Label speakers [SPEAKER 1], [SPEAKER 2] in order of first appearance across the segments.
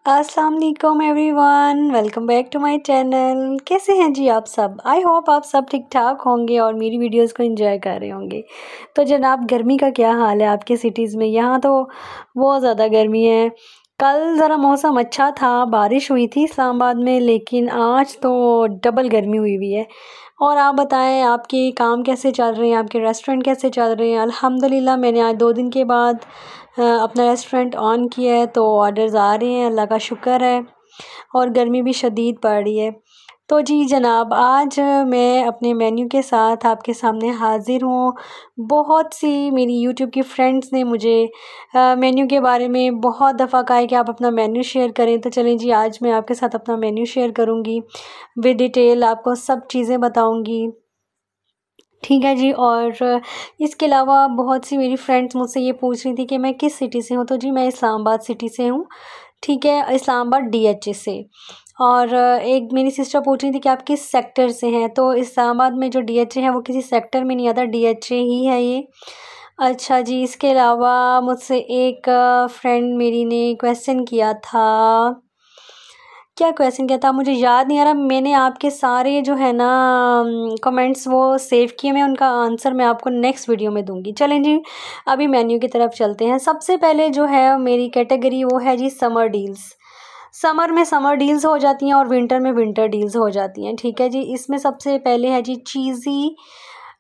[SPEAKER 1] अस्सलाम वालेकुम everyone, welcome back to my channel. कैसे हैं जी आप सब? आई होप आप सब ठीक ठाक होंगे और मेरी वीडियोस को एंजॉय कर रहे होंगे। तो जनाब, गर्मी का क्या हाल है आपके सिटीज़ में? यहाँ तो बहुत ज़्यादा गर्मी है। कल ज़रा मौसम अच्छा था, बारिश हुई थी इस्लामाबाद में, लेकिन आज तो डबल गर्मी हुई हुई है। और आप बताएं, आपके काम कैसे चल रहे हैं? आपके रेस्टोरेंट कैसे चल रहे हैं? अल्हम्दुलिल्लाह मैंने आज 2 दिन के बाद अपना रेस्टोरेंट ऑन किया है, तो ऑर्डर्स आ रहे हैं, अल्लाह का शुक्र है। और गर्मी भी शदीद पड़ रही है। तो जी जनाब, आज मैं अपने मेन्यू के साथ आपके सामने हाज़िर हूँ। बहुत सी मेरी यूट्यूब की फ्रेंड्स ने मुझे मेन्यू के बारे में बहुत दफ़ा कहा है कि आप अपना मेन्यू शेयर करें। तो चलें जी, आज मैं आपके साथ अपना मेन्यू शेयर करूँगी, विद डिटेल आपको सब चीज़ें बताऊँगी। ठीक है जी। और इसके अलावा बहुत सी मेरी फ्रेंड्स मुझसे ये पूछ रही थी कि मैं किस सिटी से हूँ। तो जी, मैं इस्लामाबाद सिटी से हूँ। ठीक है, इस्लामाबाद डीएचए से। और एक मेरी सिस्टर पूछ रही थी कि आप किस सेक्टर से हैं। तो इस्लामाबाद में जो डीएचए है वो किसी सेक्टर में नहीं आता, डीएचए ही है ये। अच्छा जी, इसके अलावा मुझसे एक फ्रेंड मेरी ने क्वेश्चन किया था। क्या क्वेश्चन किया था मुझे याद नहीं आ रहा। मैंने आपके सारे जो है ना कमेंट्स वो सेव किए, मैं उनका आंसर मैं आपको नेक्स्ट वीडियो में दूंगी। चलें जी, अभी मेन्यू की तरफ चलते हैं। सबसे पहले जो है मेरी कैटेगरी वो है जी समर डील्स। समर में समर डील्स हो जाती हैं और विंटर में विंटर डील्स हो जाती हैं। ठीक है जी, इसमें सबसे पहले है जी चीज़ी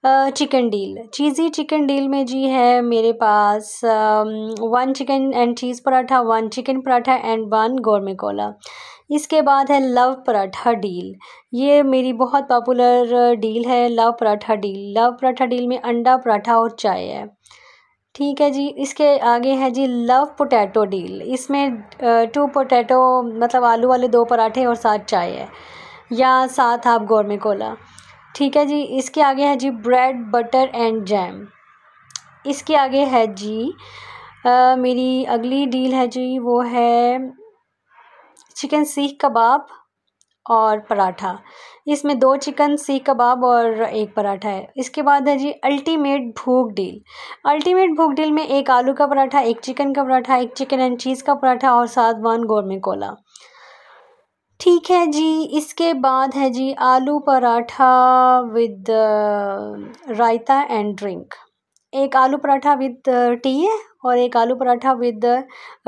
[SPEAKER 1] चिकन डील। चीज़ी चिकन डील में जी है मेरे पास 1 chicken and cheese paratha, 1 chicken paratha and 1 गोरमे Cola. इसके बाद है लव पराठा डील। ये मेरी बहुत पॉपुलर डील है, love paratha deal. Love paratha deal में अंडा पराठा और चाय है। ठीक है जी, इसके आगे है जी लव पोटैटो डील। इसमें 2 पोटैटो मतलब आलू वाले 2 पराठे और साथ चाय है, या साथ आप गोरमे कोला। ठीक है जी, इसके आगे है जी ब्रेड बटर एंड जैम। इसके आगे है जी मेरी अगली डील है जी, वो है चिकन सीख कबाब और पराठा। इसमें 2 चिकन सीख कबाब और 1 पराठा है। इसके बाद है जी अल्टीमेट भूख डील। अल्टीमेट भूख डील में 1 आलू का पराठा, 1 चिकन का पराठा, 1 चिकन एंड चीज़ का पराठा और साथ 1 गोरमे कोला। ठीक है जी, इसके बाद है जी आलू paratha with raita and drink. 1 आलू पराठा विद टी है और 1 आलू paratha with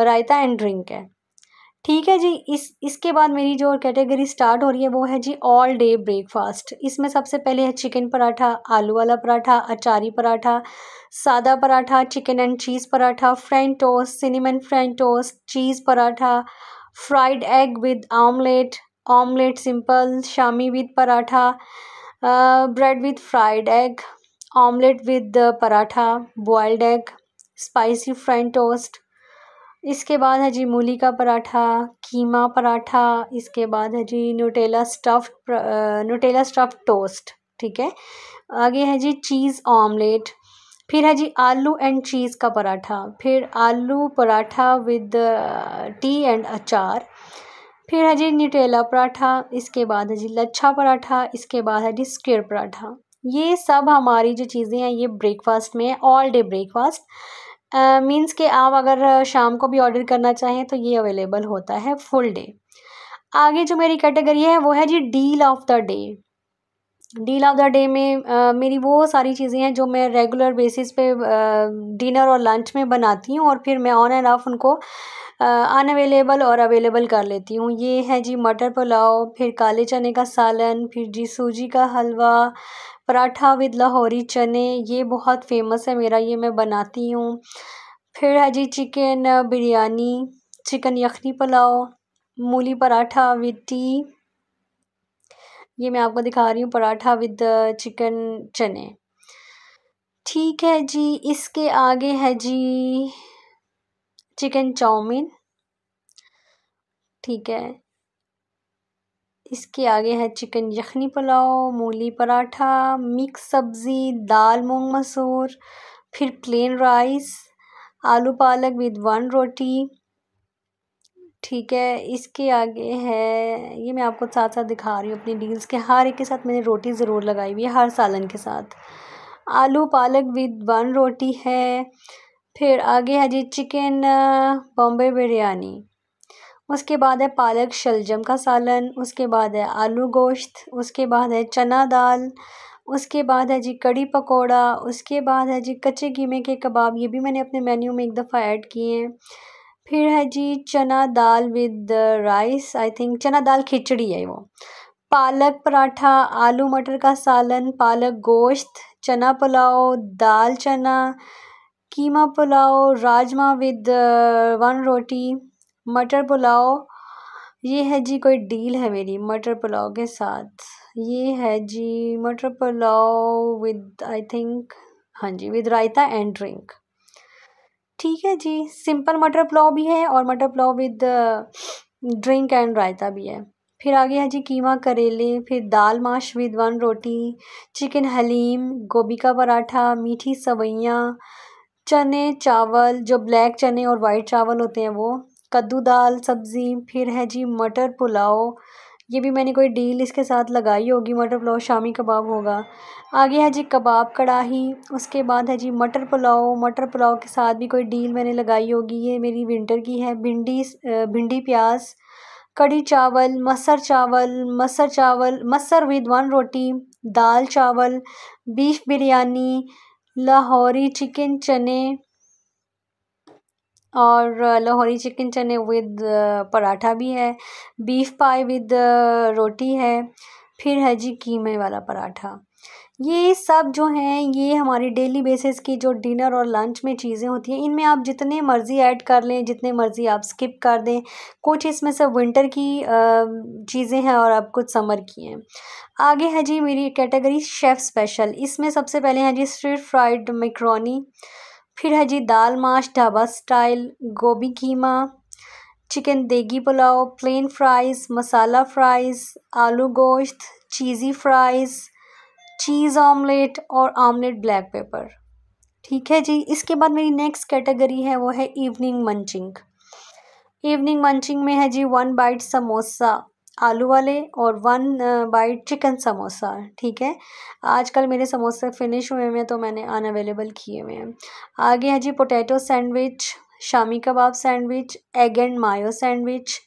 [SPEAKER 1] raita and drink है। ठीक है जी, इसके बाद मेरी जो कैटेगरी स्टार्ट हो रही है वो है जी ऑल डे ब्रेकफास्ट। इसमें सबसे पहले है चिकन पराठा, आलू वाला पराठा, अचारी पराठा, सादा paratha, chicken and cheese paratha, French toast, cinnamon French toast, cheese paratha, fried egg with omelette, omelette simple, Shami with paratha, bread with fried egg, omelette with paratha, boiled egg, spicy French toast. इसके बाद है जी मूली का पराठा, कीमा पराठा। इसके बाद है जी न्यूटेला स्टफ्ड टोस्ट। ठीक है, आगे है जी चीज़ ऑमलेट। फिर है जी आलू एंड चीज़ का पराठा, फिर आलू पराठा विद टी एंड अचार। फिर है जी न्यूटेला पराठा। इसके बाद है जी लच्छा पराठा। इसके बाद है जी स्क्वायर पराठा। ये सब हमारी जो चीज़ें हैं ये ब्रेकफास्ट में है, ऑल डे ब्रेकफास्ट। मीन्स कि आप अगर शाम को भी ऑर्डर करना चाहें तो ये अवेलेबल होता है फुल डे। आगे जो मेरी कैटेगरी है वो है जी deal of the day. Deal of the day में मेरी वो सारी चीज़ें हैं जो मैं रेगुलर बेसिस पे डिनर और लंच में बनाती हूँ और फिर मैं ऑन एंड ऑफ उनको अनअवेलेबल और अवेलेबल कर लेती हूँ। ये है जी मटर पुलाव, फिर काले चने का सालन, फिर जी सूजी का हलवा, पराठा विद लाहौरी चने, ये बहुत फेमस है मेरा, ये मैं बनाती हूँ। फिर है जी चिकन बिरयानी, चिकन यखनी पुलाव, मूली पराठा विद टी। ये मैं आपको दिखा रही हूँ पराठा विद चिकन चने। ठीक है जी, इसके आगे है जी चिकन चाउमीन। ठीक है, इसके आगे है चिकन यखनी पुलाव, मूली पराठा, मिक्स सब्ज़ी, दाल मूंग मसूर, फिर प्लेन राइस, आलू पालक विद 1 रोटी। ठीक है, इसके आगे है, ये मैं आपको साथ साथ दिखा रही हूँ अपनी डील्स के हर एक के साथ मैंने रोटी ज़रूर लगाई हुई है, हर सालन के साथ। आलू पालक विद 1 रोटी है। फिर आगे है जी चिकन बॉम्बे बिरयानी, उसके बाद है पालक शलजम का सालन, उसके बाद है आलू गोश्त, उसके बाद है चना दाल, उसके बाद है जी कड़ी पकौड़ा, उसके बाद है जी कच्चे कीमे के कबाब, ये भी मैंने अपने मेन्यू में एक दफ़ा ऐड किए हैं। फिर है जी चना दाल विद राइस, आई थिंक चना दाल खिचड़ी है वो, पालक पराठा, आलू मटर का सालन, पालक गोश्त, चना पुलाव, दाल चना, कीमा पुलाव, राजमा विद 1 रोटी, मटर पुलाव। ये है जी कोई डील है मेरी मटर पुलाव के साथ, ये है जी मटर पुलाव विद आई थिंक, हाँ जी, विद रायता एंड ड्रिंक। ठीक है जी, सिंपल मटर पुलाव भी है और मटर पुलाव विद ड्रिंक एंड रायता भी है। फिर आगे है जी कीमा करेले, फिर दाल माश विद 1 रोटी, चिकन हलीम, गोभी का पराठा, मीठी सवैयाँ, चने चावल जो ब्लैक चने और वाइट चावल होते हैं वो, कद्दू दाल सब्ज़ी, फिर है जी मटर पुलाव, ये भी मैंने कोई डील इसके साथ लगाई होगी, मटर पुलाव शामी कबाब होगा। आगे है जी कबाब कढ़ाई, उसके बाद है जी मटर पुलाव के साथ भी कोई डील मैंने लगाई होगी, ये मेरी विंटर की है। भिंडी प्याज, कढ़ी चावल, मसर विद 1 रोटी, दाल चावल, बीफ बिरयानी, लाहौरी चिकन चने और लाहौरी चिकन चने विद पराठा भी है, बीफ पाई विद रोटी है, फिर है जी कीमे वाला पराठा। ये सब जो हैं ये हमारी डेली बेसिस की जो डिनर और लंच में चीज़ें होती हैं, इनमें आप जितने मर्ज़ी ऐड कर लें, जितने मर्ज़ी आप स्किप कर दें। कुछ इसमें से विंटर की चीज़ें हैं और अब कुछ समर की हैं। आगे है जी मेरी कैटेगरी शेफ़ स्पेशल, इसमें सबसे पहले है जी स्ट्रीट फ्राइड मैकरोनी, फिर है जी दाल माश ढाबा स्टाइल, गोभी कीमा, चिकन देगी पुलाव, प्लेन फ्राइज़, मसाला फ्राइज़, आलू गोश्त, चीज़ी फ्राइज़, चीज़ ऑमलेट और ऑमलेट ब्लैक पेपर। ठीक है जी, इसके बाद मेरी नेक्स्ट कैटेगरी है वो है इवनिंग मंचिंग। इवनिंग मंचिंग में है जी 1 बाइट समोसा आलू वाले और 1 बाइट चिकन समोसा। ठीक है, आजकल मेरे समोसे फिनिश हुए हैं तो मैंने अनअवेलेबल किए हुए हैं। आगे है जी potato sandwich, shami kebab sandwich, egg and mayo sandwich,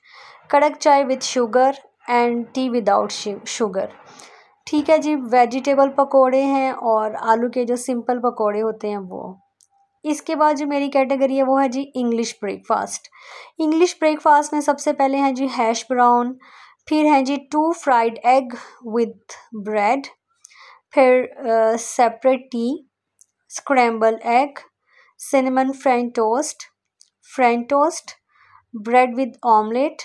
[SPEAKER 1] कड़क चाय with sugar and tea without sugar. ठीक है जी, वेजिटेबल पकोड़े हैं और आलू के जो सिंपल पकोड़े होते हैं वो। इसके बाद जो मेरी कैटेगरी है वो है जी इंग्लिश ब्रेकफास्ट। इंग्लिश ब्रेकफास्ट में सबसे पहले हैं जी हैश ब्राउन, फिर हैं जी 2 फ्राइड एग विथ ब्रेड, फिर separate tea, scramble egg, cinnamon French toast, bread with omelette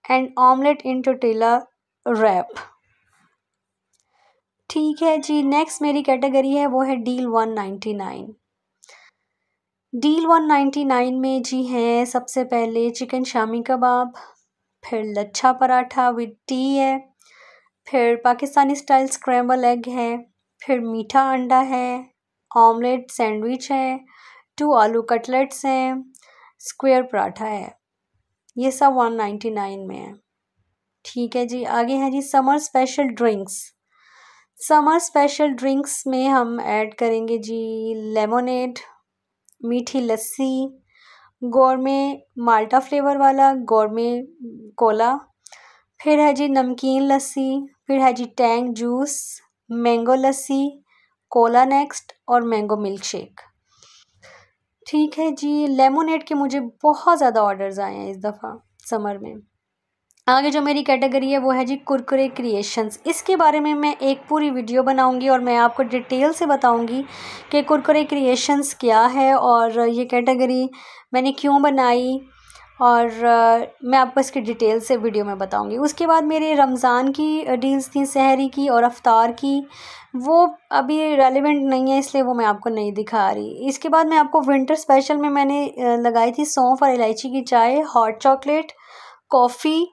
[SPEAKER 1] and omelette in tortilla wrap. ठीक है जी, नेक्स्ट मेरी कैटेगरी है वो है डील 199। डील 199 में जी है सबसे पहले चिकन शामी कबाब, फिर लच्छा पराठा विद टी है, फिर पाकिस्तानी स्टाइल स्क्रैम्बल एग है, फिर मीठा अंडा है, ऑमलेट सैंडविच है, 2 आलू कटलेट्स हैं, स्क्वायर पराठा है। ये सब 199 में है। ठीक है जी, आगे है जी summer special drinks. Summer special drinks में हम ऐड करेंगे जी लेमोनेड, मीठी लस्सी, गोरमे माल्टा फ्लेवर वाला गोरमे कोला, फिर है जी नमकीन लस्सी, फिर है जी टैंग जूस, मैंगो लस्सी, कोला नेक्स्ट और मैंगो मिल्क शेक। ठीक है जी, लेमोनेड के मुझे बहुत ज़्यादा ऑर्डर्स आए हैं इस दफ़ा समर में। आगे जो मेरी कैटेगरी है वो है जी कुरकुरे क्रिएशंस। इसके बारे में मैं एक पूरी वीडियो बनाऊंगी और मैं आपको डिटेल से बताऊंगी कि कुरकुरे क्रिएशंस क्या है और ये कैटेगरी मैंने क्यों बनाई, और मैं आपको इसकी डिटेल से वीडियो में बताऊंगी। उसके बाद मेरे रमज़ान की डील्स थी सहरी की और अफ्तार की, वो अभी रेलेवेंट नहीं है इसलिए वो मैं आपको नहीं दिखा रही। इसके बाद मैं आपको विंटर स्पेशल में मैंने लगाई थी सौंफ और इलायची की चाय, हॉट चॉकलेट, कॉफ़ी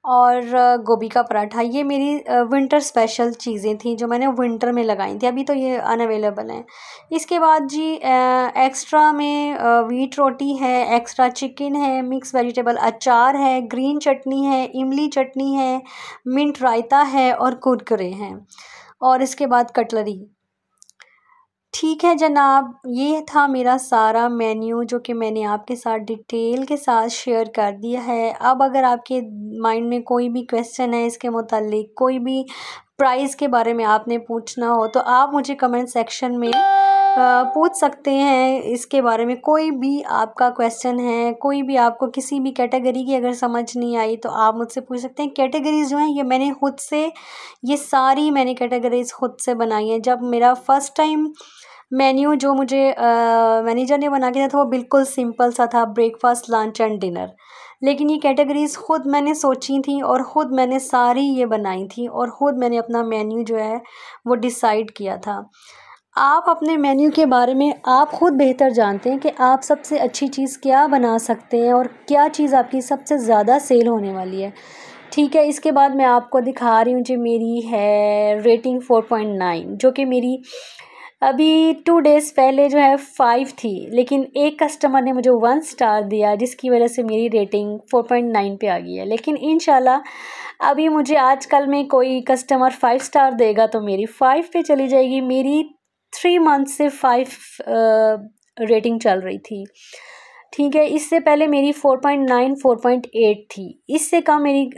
[SPEAKER 1] और गोभी का पराठा। ये मेरी विंटर स्पेशल चीज़ें थी जो मैंने विंटर में लगाई थी, अभी तो ये अनअवेलेबल हैं। इसके बाद जी एक्स्ट्रा में व्हीट रोटी है, एक्स्ट्रा चिकन है, मिक्स वेजिटेबल अचार है, ग्रीन चटनी है, इमली चटनी है, मिंट रायता है और कुरकुरे हैं, और इसके बाद कटलरी। ठीक है जनाब, ये था मेरा सारा मेन्यू जो कि मैंने आपके साथ डिटेल के साथ शेयर कर दिया है। अब अगर आपके माइंड में कोई भी क्वेश्चन है इसके मुतालिक, कोई भी प्राइस के बारे में आपने पूछना हो तो आप मुझे कमेंट सेक्शन में पूछ सकते हैं। इसके बारे में कोई भी आपका क्वेश्चन है, कोई भी आपको किसी भी कैटेगरी की अगर समझ नहीं आई तो आप मुझसे पूछ सकते हैं। कैटेगरीज़ जो हैं ये मैंने खुद से, ये सारी मैंने कैटेगरीज़ खुद से बनाई हैं। जब मेरा फ़र्स्ट टाइम मेन्यू जो मुझे मैनेजर ने बना के दिया था वो बिल्कुल सिंपल सा था, ब्रेकफास्ट लंच एंड डिनर। लेकिन ये कैटेगरीज़ खुद मैंने सोची थी और ख़ुद मैंने सारी ये बनाई थी और ख़ुद मैंने अपना मेन्यू जो है वो डिसाइड किया था। आप अपने मेन्यू के बारे में आप ख़ुद बेहतर जानते हैं कि आप सबसे अच्छी चीज़ क्या बना सकते हैं और क्या चीज़ आपकी सबसे ज़्यादा सेल होने वाली है। ठीक है, इसके बाद मैं आपको दिखा रही हूँ जो मेरी है रेटिंग 4.9, जो कि मेरी अभी 2 डेज़ पहले जो है 5 थी, लेकिन एक कस्टमर ने मुझे 1 स्टार दिया जिसकी वजह से मेरी रेटिंग 4.9 पे आ गई है। लेकिन इंशाल्लाह अभी मुझे आजकल में कोई कस्टमर 5 स्टार देगा तो मेरी 5 पे चली जाएगी। मेरी 3 मंथ से 5 रेटिंग चल रही थी। ठीक है, इससे पहले मेरी 4.9 4.8 थी, इससे कम मेरी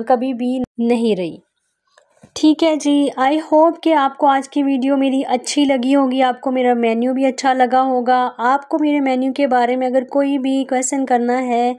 [SPEAKER 1] कभी भी नहीं रही। ठीक है जी, आई होप कि आपको आज की वीडियो मेरी अच्छी लगी होगी, आपको मेरा मेन्यू भी अच्छा लगा होगा। आपको मेरे मेन्यू के बारे में अगर कोई भी क्वेश्चन करना है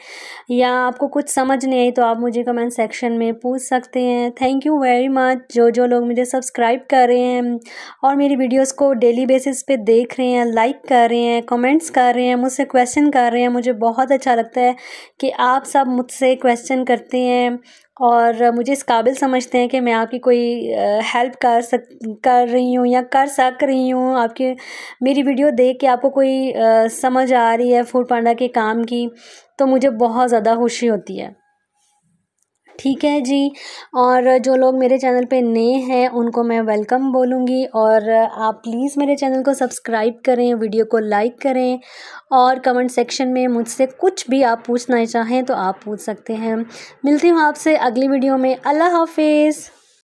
[SPEAKER 1] या आपको कुछ समझ नहीं आई तो आप मुझे कमेंट सेक्शन में पूछ सकते हैं। थैंक यू वेरी मच जो लोग मुझे सब्सक्राइब कर रहे हैं और मेरी वीडियोस को डेली बेसिस पे देख रहे हैं, लाइक कर रहे हैं, कमेंट्स कर रहे हैं, मुझसे क्वेश्चन कर रहे हैं। मुझे बहुत अच्छा लगता है कि आप सब मुझसे क्वेश्चन करते हैं और मुझे इस काबिल समझते हैं कि मैं आपकी कोई हेल्प कर रही हूँ या कर सक रही हूँ। आपके मेरी वीडियो देख के आपको कोई समझ आ रही है फूड पांडा के काम की, तो मुझे बहुत ज़्यादा खुशी होती है। ठीक है जी, और जो लोग मेरे चैनल पे नए हैं उनको मैं वेलकम बोलूँगी और आप प्लीज़ मेरे चैनल को सब्सक्राइब करें, वीडियो को लाइक करें और कमेंट सेक्शन में मुझसे कुछ भी आप पूछना चाहें तो आप पूछ सकते हैं। मिलती हूँ आपसे अगली वीडियो में। अल्लाह हाफ़िज़।